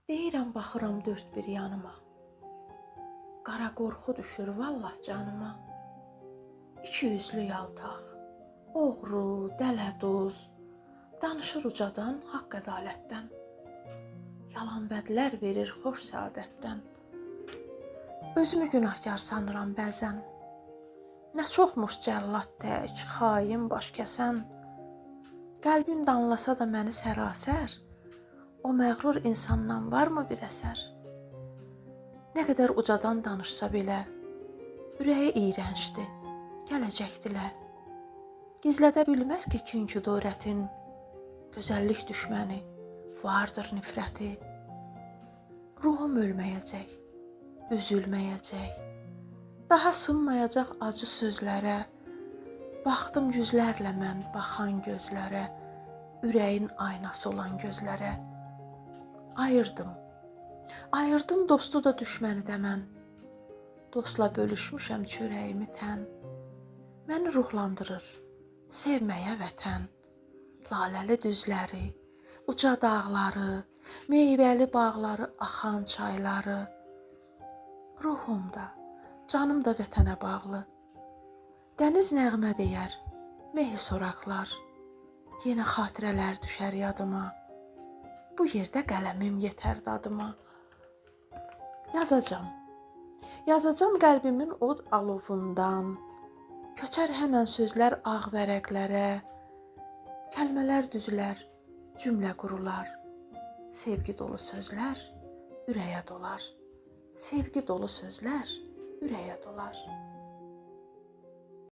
Deyirəm baxıram dörd bir yanıma. Qara qorxu düşür vallah canıma. İki yüzlü yaltaq, oğru, dələduz, danışır ucadan haqq ədalətdən. Yalan vədlər verir xoş səadətdən. Özümü günahkar sanıram bəzən. Nə çoxmuş cəllad tək, xain baş kəsən. Qəlbim danlasa da məni sərasər, o məğrur insandan varmı bir əsər? Nə qədər ucadan danışsa belə, ürəyi iyrəncdir, gələcəkdilə. Gizlədə bilməz ki, kin küdurətin, gözəllik düşməni, vardır nifrəti. Ruhum ölməyəcək, üzülməyəcək, daha sınmayacaq acı sözlərə. Baxdım yüzlərlə mən baxan gözlərə, ürəyin aynası olan gözlərə. Ayırdım dostu da düşməni də mən. Dostla bölüşmüşəm çörəyimi tən. Məni ruhlandırır sevməyə vətən. Laləli düzləri, uca dağları, meyvəli bağları, axan çayları. Ruhum da, canım da vətənə bağlı. Dəniz nəğmə deyər, mehi soraqlar. Yenə xatirələr düşər yadıma. Bu yerdə qələmim yetər dadıma. Yazacam qəlbimin od alovundan. Köçər həmən sözlər ağ vərəqlərə. Kəlmələr düzülər, cümlə qurular. Sevgi dolu sözlər ürəyə dolar. Sevgi dolu sözlər ürəyə dolar.